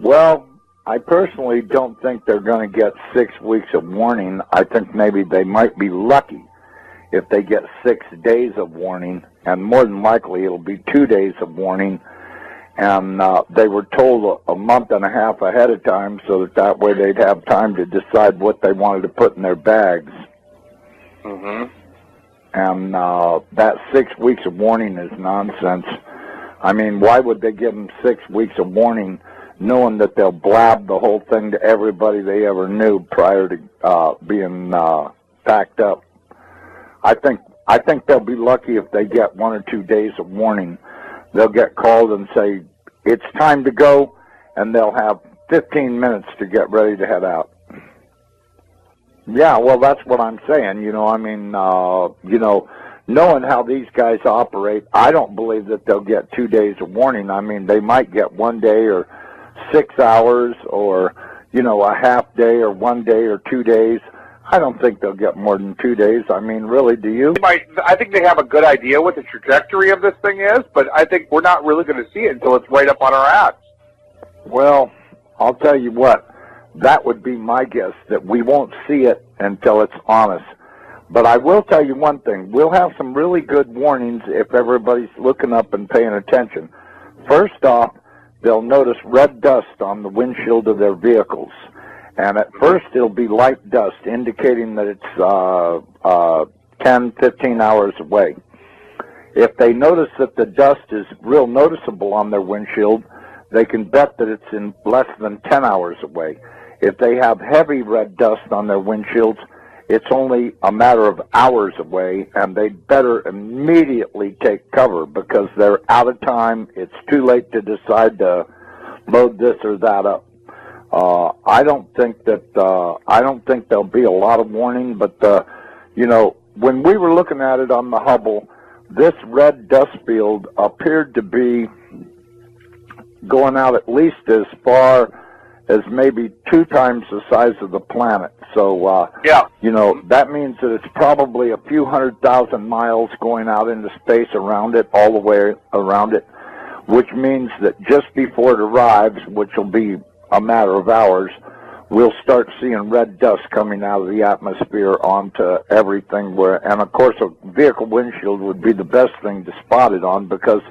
Well, I personally don't think they're going to get 6 weeks of warning. I think maybe they might be lucky if they get 6 days of warning, and more than likely it'll be 2 days of warning. And they were told a month and a half ahead of time so that way they'd have time to decide what they wanted to put in their bags. Mm-hmm. And that 6 weeks of warning is nonsense. I mean, why would they give them 6 weeks of warning knowing that they'll blab the whole thing to everybody they ever knew prior to being packed up? I think they'll be lucky if they get 1 or 2 days of warning. They'll get called and say, it's time to go, and they'll have 15 minutes to get ready to head out. Yeah, well, that's what I'm saying. I mean, knowing how these guys operate, I don't believe that they'll get 2 days of warning. I mean, they might get 1 day or 6 hours or, a half day or 1 day or 2 days. I don't think they'll get more than 2 days. I mean, really, do you? I think they have a good idea what the trajectory of this thing is, but I think we're not really going to see it until it's right up on our ass. Well, I'll tell you what. That would be my guess, that we won't see it until it's on us. But I will tell you one thing. We'll have some really good warnings if everybody's looking up and paying attention. First off, they'll notice red dust on the windshield of their vehicles. And at first, it'll be light dust, indicating that it's 10, 15 hours away. If they notice that the dust is real noticeable on their windshield, they can bet that it's in less than 10 hours away. If they have heavy red dust on their windshields, it's only a matter of hours away, and they'd better immediately take cover because they're out of time. It's too late to decide to load this or that up. I don't think there'll be a lot of warning, but when we were looking at it on the Hubble, this red dust field appeared to be going out at least as far as maybe 2 times the size of the planet. So, that means that it's probably a few 100,000 miles going out into space around it, all the way around it, which means that just before it arrives, which will be a matter of hours, we'll start seeing red dust coming out of the atmosphere onto everything. And of course, a vehicle windshield would be the best thing to spot it on, because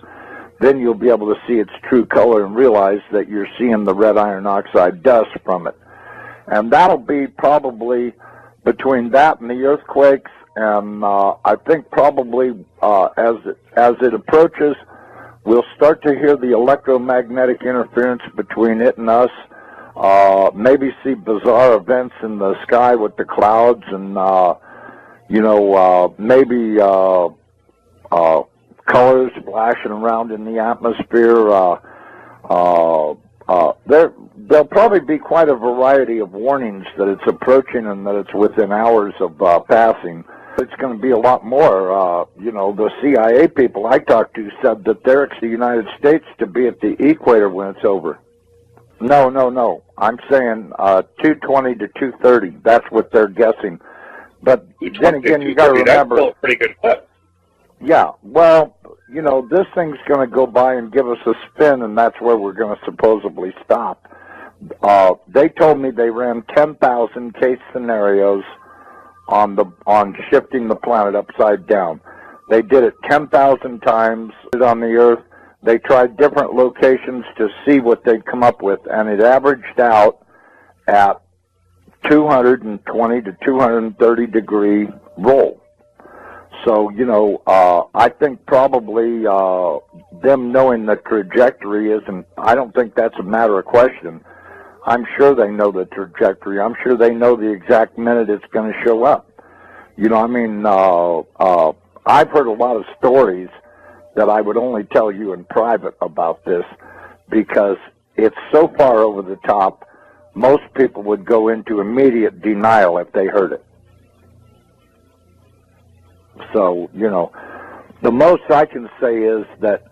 then you'll be able to see its true color and realize that you're seeing the red iron oxide dust from it. And that'll be probably between that and the earthquakes, and I think probably as it approaches, we'll start to hear the electromagnetic interference between it and us, maybe see bizarre events in the sky with the clouds, and, maybe colors flashing around in the atmosphere. There'll probably be quite a variety of warnings that it's approaching and that it's within hours of passing. It's going to be a lot more. The CIA people I talked to said that they're expecting the United States to be at the equator when it's over. No. I'm saying 220 to 230. That's what they're guessing. But then again, you got to remember. That's still a pretty good clip. Yeah, well, this thing's going to go by and give us a spin, and that's where we're going to supposedly stop. They told me they ran 10,000 case scenarios on shifting the planet upside down. They did it 10,000 times on the Earth. They tried different locations to see what they'd come up with, and it averaged out at 220 to 230 degree roll. So, I think probably them knowing the trajectory isn't, I don't think that's a matter of question. I'm sure they know the trajectory. I'm sure they know the exact minute it's going to show up. I've heard a lot of stories that I would only tell you in private about this because it's so far over the top, most people would go into immediate denial if they heard it. So, the most I can say is that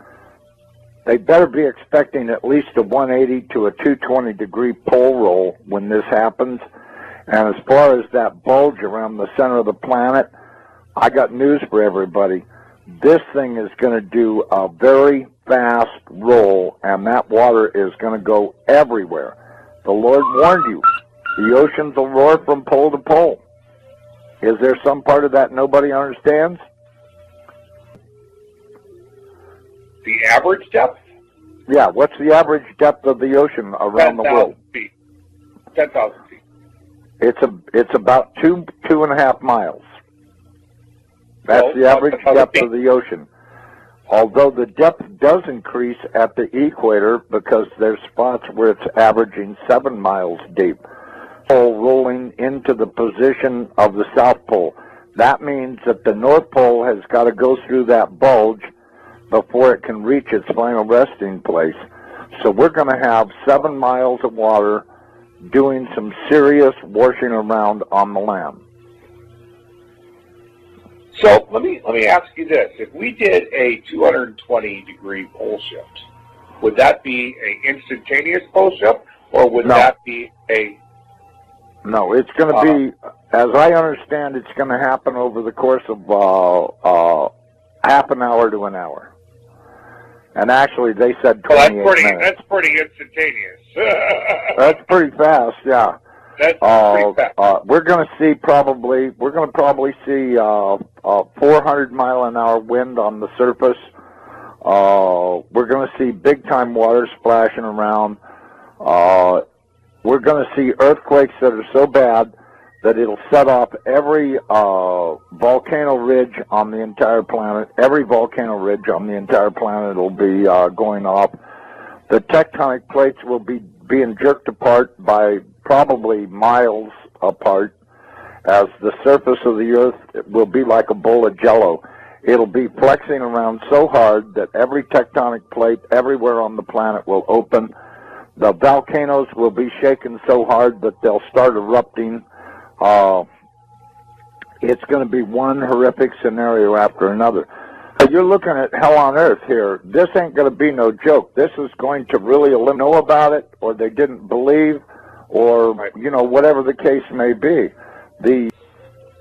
they better be expecting at least a 180 to a 220 degree pole roll when this happens. And as far as that bulge around the center of the planet, I got news for everybody. This thing is going to do a very fast roll, and that water is going to go everywhere. The Lord warned you. The oceans will roar from pole to pole. Is there some part of that nobody understands? The average depth? Yeah, what's the average depth of the ocean around the world? 10,000 feet. 10,000 feet. It's about 2.5 miles. That's the average depth of the ocean. Although the depth does increase at the equator because there's spots where it's averaging 7 miles deep. Pole rolling into the position of the South Pole. That means that the North Pole has got to go through that bulge before it can reach its final resting place. So we're going to have 7 miles of water doing some serious washing around on the land. So let me ask you this: if we did a 220-degree pole shift, would that be an instantaneous pole shift, or would that be a? No, it's going to be, as I understand, it's going to happen over the course of half an hour to an hour. And actually, they said 28 minutes. That's pretty instantaneous. That's pretty fast, yeah. That's pretty fast. We're going to probably see 400-mile-an-hour wind on the surface. We're going to see big-time water splashing around. We're going to see earthquakes that are so bad that it'll set off every volcano ridge on the entire planet. Every volcano ridge on the entire planet will be going off. The tectonic plates will be being jerked apart by probably miles apart, as the surface of the earth will be like a bowl of jello. It'll be flexing around so hard that every tectonic plate everywhere on the planet will open. The volcanoes will be shaken so hard that they'll start erupting. It's going to be one horrific scenario after another. You're looking at hell on earth here. This ain't going to be no joke. This is going to really know about it, or they didn't believe, or, whatever the case may be.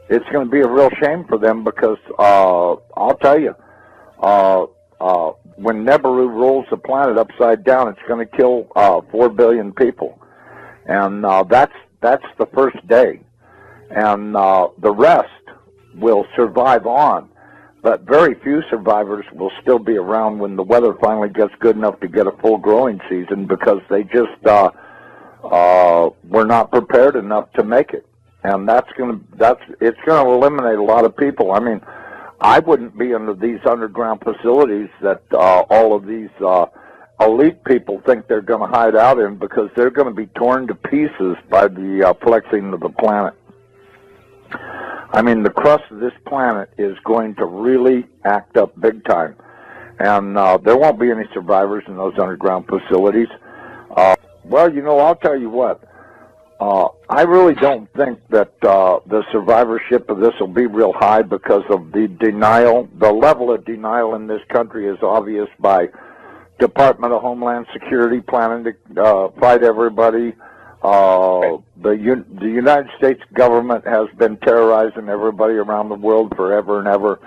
It's going to be a real shame for them because, I'll tell you, when Nibiru rolls the planet upside down, it's going to kill 4 billion people. And that's the first day. And the rest will survive on. But very few survivors will still be around when the weather finally gets good enough to get a full growing season, because they just were not prepared enough to make it. And it's going to eliminate a lot of people. I mean, I wouldn't be under these underground facilities that all of these elite people think they're going to hide out in, because they're going to be torn to pieces by the flexing of the planet. I mean, the crust of this planet is going to really act up big time. And there won't be any survivors in those underground facilities. Well, I'll tell you what. I really don't think that the survivorship of this will be real high because of the denial. The level of denial in this country is obvious by Department of Homeland Security planning to fight everybody. The United States government has been terrorizing everybody around the world forever and ever.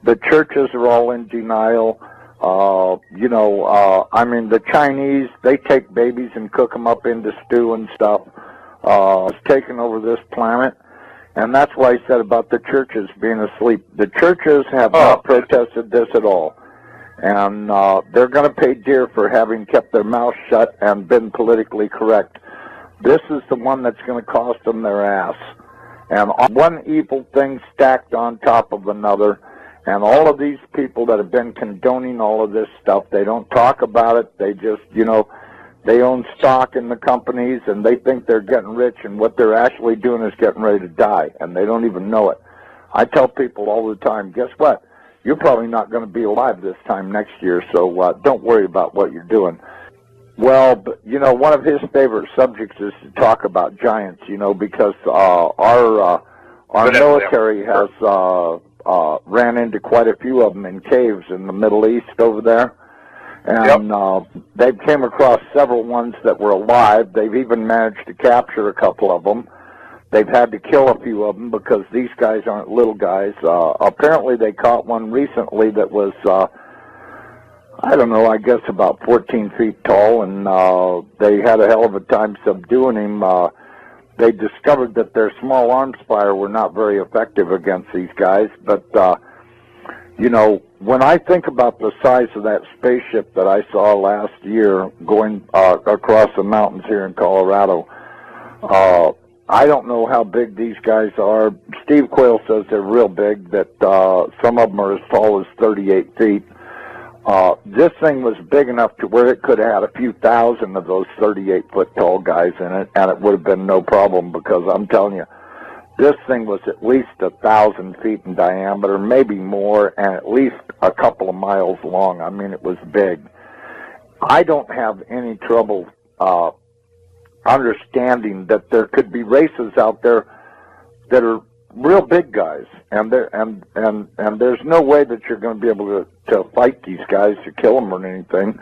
The churches are all in denial. I mean, the Chinese, they take babies and cook them up into stew and stuff. It's taken over this planet. And that's why I said about the churches being asleep. The churches have not protested this at all. And they're going to pay dear for having kept their mouths shut and been politically correct. This is the one that's going to cost them their ass. And one evil thing stacked on top of another. And all of these people that have been condoning all of this stuff, they don't talk about it. They just, they own stock in the companies, and they think they're getting rich, and what they're actually doing is getting ready to die, and they don't even know it. I tell people all the time, guess what? You're probably not going to be alive this time next year, so don't worry about what you're doing. Well, but, one of his favorite subjects is to talk about giants, because our military has ran into quite a few of them in caves in the Middle East over there. And they came across several ones that were alive. They've even managed to capture a couple of them. They've had to kill a few of them because these guys aren't little guys. Apparently they caught one recently that was I don't know, I guess about 14 feet tall, and they had a hell of a time subduing him. They discovered that their small arms fire were not very effective against these guys, but, you know, when I think about the size of that spaceship that I saw last year going across the mountains here in Colorado, I don't know how big these guys are. Steve Quayle says they're real big, that some of them are as tall as 38 feet. This thing was big enough to where it could have had a few thousand of those 38-foot tall guys in it, and it would have been no problem, because I'm telling you, this thing was at least 1,000 feet in diameter, maybe more, and at least a couple of miles long. I mean, it was big. I don't have any trouble understanding that there could be races out there that are real big guys, and there's no way that you're going to be able to fight these guys to kill them or anything.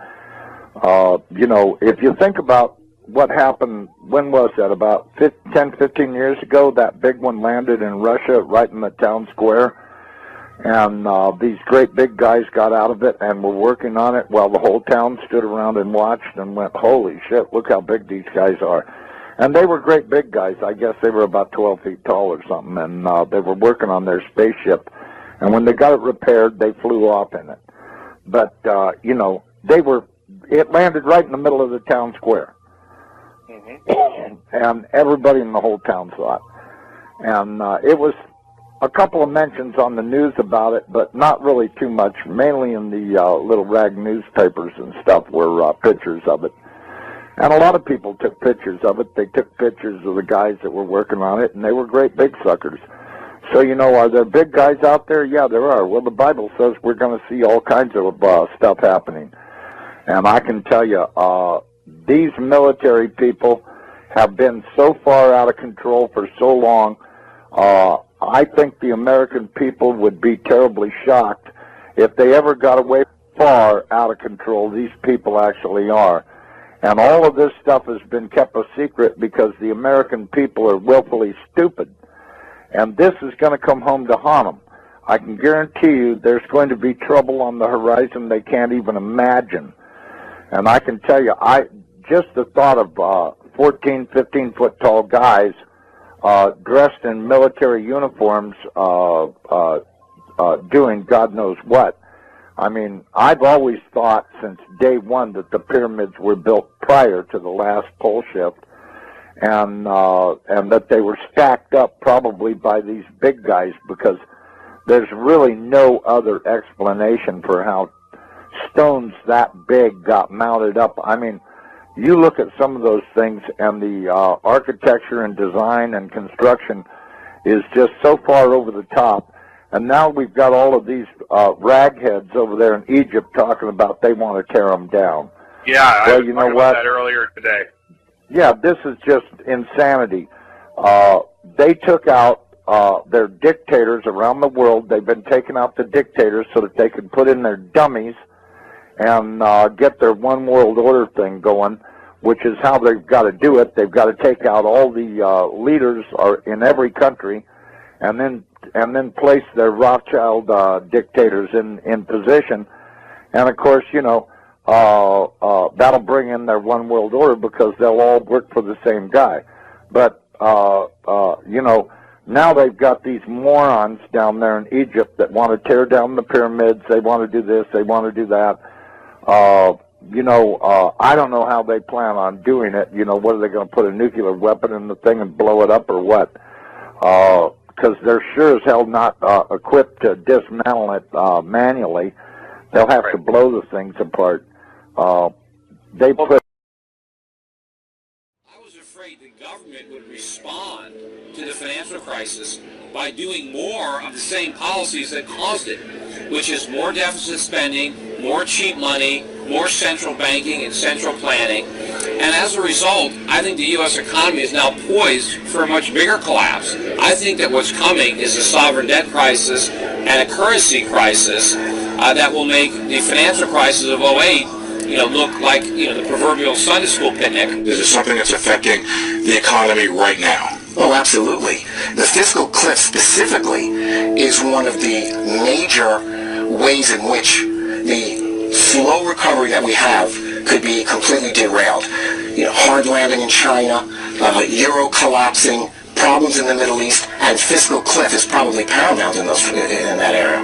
You know, if you think about what happened, when was that, about 10, 15 years ago, that big one landed in Russia right in the town square, and these great big guys got out of it and were working on it while the whole town stood around and watched and went, holy shit, look how big these guys are. And they were great big guys. I guess they were about 12 feet tall or something, and they were working on their spaceship. And when they got it repaired, they flew off in it. But, you know, it landed right in the middle of the town square. Mm-hmm. And everybody in the whole town saw it. And it was a couple of mentions on the news about it, but not really too much. Mainly in the little rag newspapers and stuff were pictures of it. And a lot of people took pictures of it. They took pictures of the guys that were working on it, and they were great big suckers. So, you know, are there big guys out there? Yeah, there are. Well, the Bible says we're going to see all kinds of stuff happening. And I can tell you, these military people have been so far out of control for so long, I think the American people would be terribly shocked if they ever got away far out of control. These people actually are. And all of this stuff has been kept a secret because the American people are willfully stupid. And this is going to come home to haunt them. I can guarantee you there's going to be trouble on the horizon they can't even imagine. And I can tell you, just the thought of 14, 15-foot tall guys dressed in military uniforms doing God knows what. I mean, I've always thought since day one that the pyramids were built prior to the last pole shift, and that they were stacked up probably by these big guys, because there's really no other explanation for how stones that big got mounted up. I mean, you look at some of those things, and the architecture and design and construction is just so far over the top. And now we've got all of these ragheads over there in Egypt talking about they want to tear them down. Yeah, well, I was you know talking what? about that earlier today. Yeah, this is just insanity. They took out their dictators around the world. They've been taking out the dictators so that they could put in their dummies and get their one world order thing going, which is how they've got to do it. They've got to take out all the leaders in every country, and then place their Rothschild dictators in position. And of course, you know, that'll bring in their one world order because they'll all work for the same guy. But you know, now they've got these morons down there in Egypt that want to tear down the pyramids. They want to do this, they want to do that. You know, I don't know how they plan on doing it. You know, what are they going to put a nuclear weapon in the thing and blow it up or what? Because they're sure as hell not equipped to dismantle it manually. They'll have to blow the things apart. They put. I was afraid the government would respond to the financial crisis by doing more of the same policies that caused it, which is more deficit spending, more cheap money, more central banking and central planning. And as a result, I think the U.S. economy is now poised for a much bigger collapse. I think that what's coming is a sovereign debt crisis and a currency crisis that will make the financial crisis of '08 look like, the proverbial Sunday school picnic. This is something that's affecting the economy right now. Oh, absolutely. The fiscal cliff specifically is one of the major ways in which the slow recovery that we have could be completely derailed. Hard landing in China, euro collapsing, problems in the Middle East, and fiscal cliff is probably paramount in that area.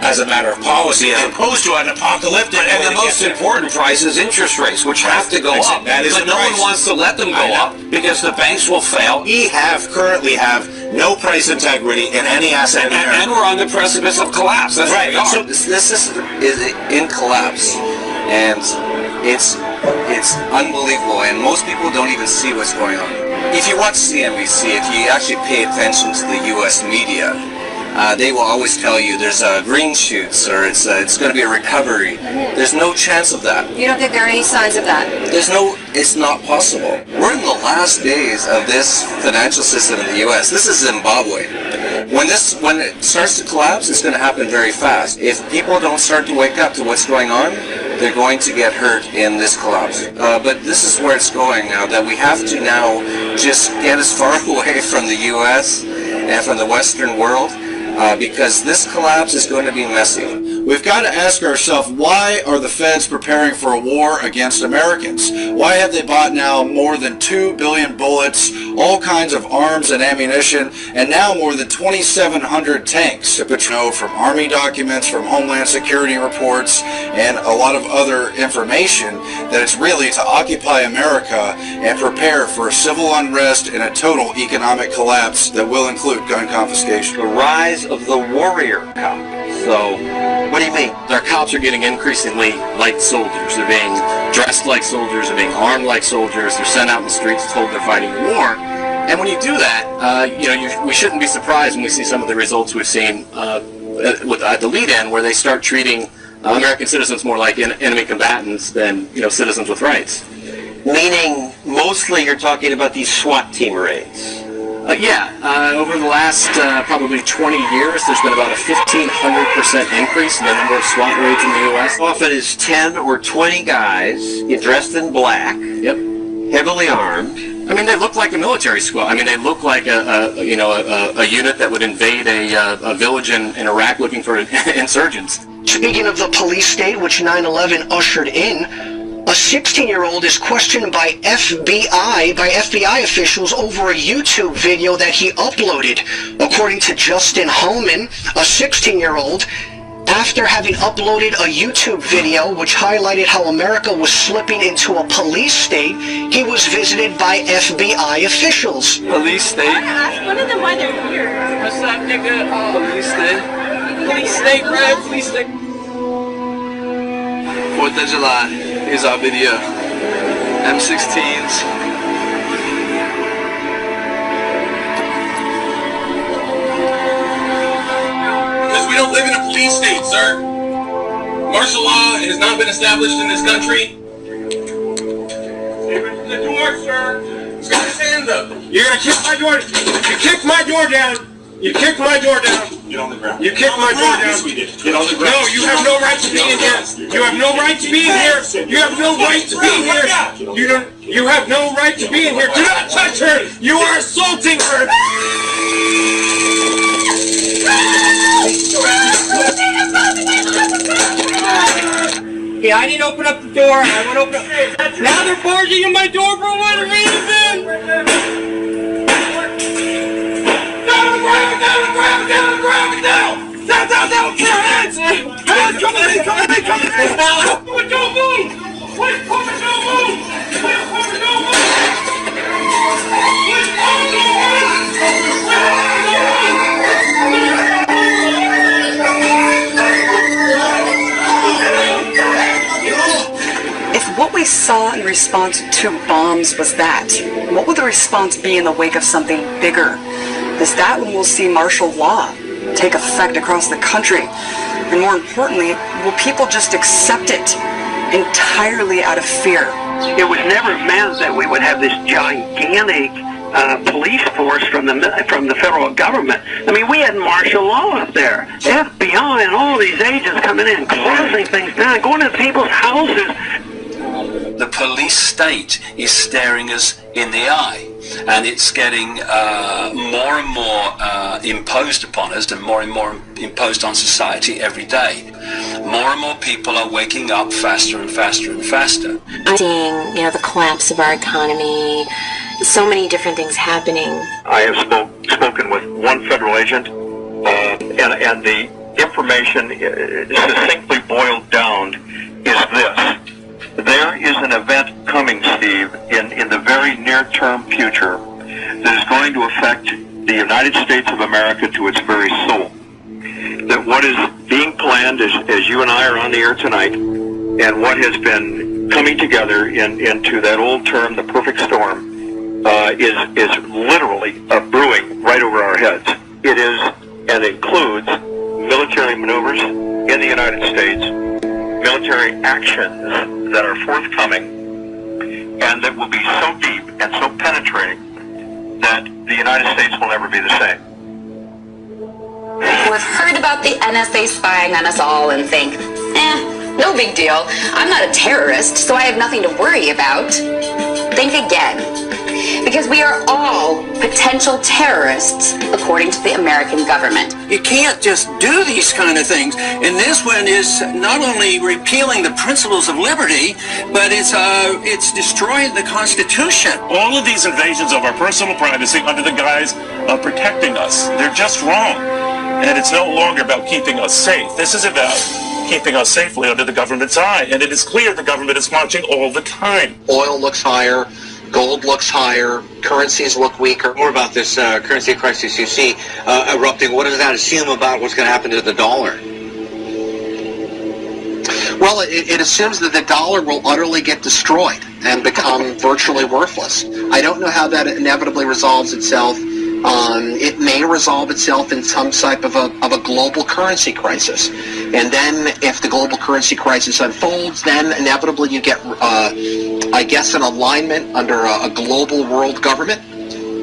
As a matter of policy, as opposed to an apocalyptic. And the most important price is interest rates, which have to go up. That is but no one wants to let them go up because the banks will fail. We currently have no price integrity in any asset in America. And we're on the precipice of collapse. That's right. What we So are. this system is in collapse, and it's unbelievable, and most people don't even see what's going on. If you watch CNBC, if you actually pay attention to the U.S. media, they will always tell you there's green shoots or it's going to be a recovery. There's no chance of that. You don't think there are any signs of that? It's not possible. We're in the last days of this financial system in the U.S. This is Zimbabwe. When it starts to collapse, it's going to happen very fast. If people don't start to wake up to what's going on, they're going to get hurt in this collapse. But this is where it's going now, that we have to now just get as far away from the U.S. and from the Western world, because this collapse is going to be messy. We've got to ask ourselves, why are the feds preparing for a war against Americans? Why have they bought now more than 2 billion bullets, all kinds of arms and ammunition, and now more than 2,700 tanks? From Army documents, from Homeland Security reports, and a lot of other information that it's really to occupy America and prepare for a civil unrest and a total economic collapse that will include gun confiscation. The rise of the warrior cop. So, What do you mean? our cops are getting increasingly like soldiers. They're being dressed like soldiers. They're being armed like soldiers. They're sent out in the streets told they're fighting war. And when you do that, we shouldn't be surprised when we see some of the results we've seen at the lead end, where they start treating American citizens more like enemy combatants than citizens with rights. Meaning, mostly you're talking about these SWAT team raids. Over the last probably 20 years, there's been about a 1,500% increase in the number of SWAT raids in the U.S. Often it's 10 or 20 guys dressed in black, Yep. heavily armed. I mean, they look like a military squad. I mean, they look like a unit that would invade a village in Iraq looking for insurgents. Speaking of the police state, which 9/11 ushered in, a 16-year-old is questioned by FBI officials over a YouTube video that he uploaded. According to Justin Holman, a 16-year-old, after having uploaded a YouTube video which highlighted how America was slipping into a police state, he was visited by FBI officials. Police state? I want to ask one of them why they're here. What's up, nigga? Police state? Police state, bro. Police state. 4th of July. Here's our video. M16s. Because we don't live in a police state, sir. Martial law has not been established in this country. Open the door, sir. He's got his hands up. You're gonna kick my door. You kicked my door down. You kicked my door down. Get on the ground. You kicked my door down. Yes, we did. Get on the ground. No, you have no right to be in here. You have no right to be in here. You have no right to be here. You have no right to be in here. Do not touch her. You are assaulting her. Yeah, I didn't open up the door. I went open up. Now they're barging in my door for what reason? Down on the ground! Down on the ground! Down on the ground! Down! Down! Down! Down! Put your hands! Hands! Come in! Come in! Come in! Don't move! Wait! Don't move! Wait! Don't move! If what we saw in response to bombs was that, what will the response be in the wake of something bigger? Is that when we'll see martial law take effect across the country? And more importantly, will people just accept it entirely out of fear? It was never meant that we would have this gigantic police force from the federal government. I mean, we had martial law up there. FBI and all these agents coming in, closing things down, going to people's houses. The police state is staring us in the eye, and it's getting more and more imposed upon us, and more imposed on society every day. More and more people are waking up faster and faster and faster. I'm seeing, the collapse of our economy, so many different things happening. I have spoken with one federal agent, and the information succinctly boiled down is this. There is an event coming, Steve, in the very near-term future that is going to affect the United States of America to its very soul. That what is being planned, as you and I are on the air tonight, and what has been coming together into that old term, the perfect storm, is literally brewing right over our heads. It is and includes military maneuvers in the United States, military actions that are forthcoming, and that will be so deep and so penetrating that the United States will never be the same. We've heard about the NSA spying on us all and think, no big deal. I'm not a terrorist, so I have nothing to worry about. Think again. Because we are all potential terrorists, according to the American government. You can't just do these kind of things. And this one is not only repealing the principles of liberty, but it's destroying the Constitution. All of these invasions of our personal privacy under the guise of protecting us, they're just wrong. And it's no longer about keeping us safe. This is about keeping us safely under the government's eye. And it is clear the government is watching all the time. Oil looks higher. Gold looks higher, currencies look weaker. More about this currency crisis you see erupting. What does that assume about what's going to happen to the dollar? Well, it assumes that the dollar will utterly get destroyed and become virtually worthless. I don't know how that inevitably resolves itself. It may resolve itself in some type of a global currency crisis. And then if the global currency crisis unfolds, then inevitably you get, I guess, an alignment under a global world government,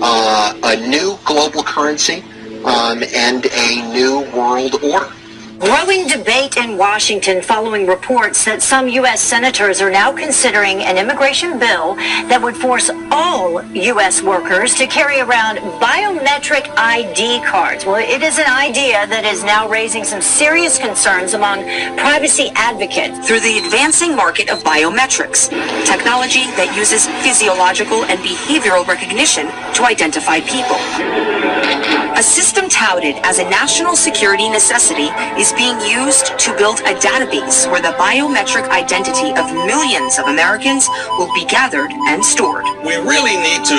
a new global currency, and a new world order. Growing debate in Washington following reports that some U.S. senators are now considering an immigration bill that would force all U.S. workers to carry around biometric ID cards. Well, it is an idea that is now raising some serious concerns among privacy advocates. Through the advancing market of biometrics, technology that uses physiological and behavioral recognition to identify people. A system touted as a national security necessity is being used to build a database where the biometric identity of millions of Americans will be gathered and stored. We really need to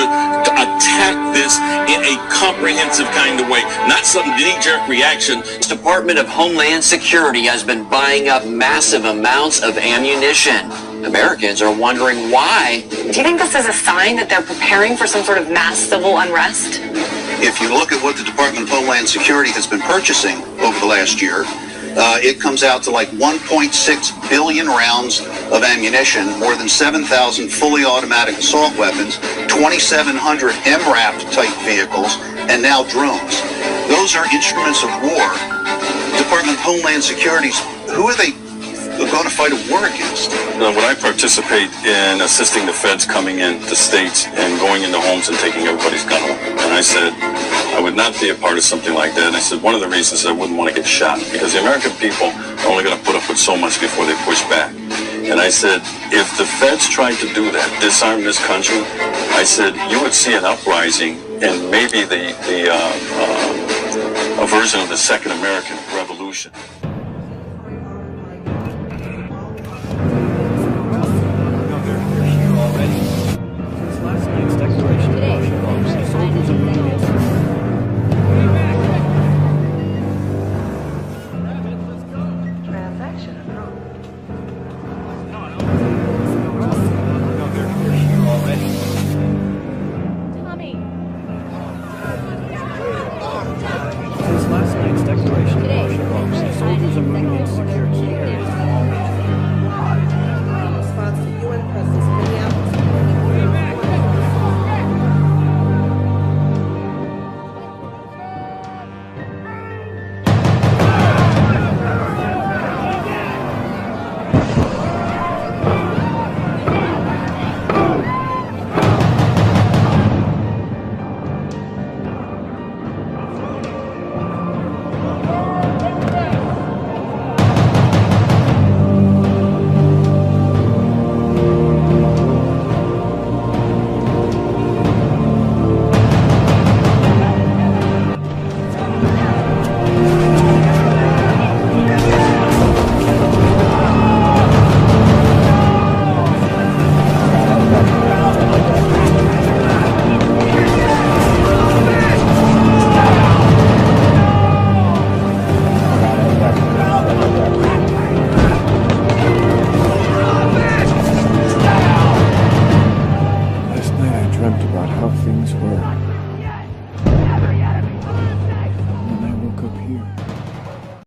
attack this in a comprehensive kind of way, not some knee-jerk reaction. The Department of Homeland Security has been buying up massive amounts of ammunition. Americans are wondering why. Do you think this is a sign that they're preparing for some sort of mass civil unrest? If you look at what the Department of Homeland Security has been purchasing over the last year, it comes out to like 1.6 billion rounds of ammunition, more than 7,000 fully automatic assault weapons, 2,700 MRAP type vehicles, and now drones. Those are instruments of war. Department of Homeland Security, who are they going to fight a war against? When I participate in assisting the feds coming into states and going into homes and taking everybody's gun away, and I said I would not be a part of something like that. And I said one of the reasons I wouldn't want to get shot, because the American people are only going to put up with so much before they push back. And I said, if the feds tried to do that, disarm this country, I said you would see an uprising and maybe a version of the Second American Revolution.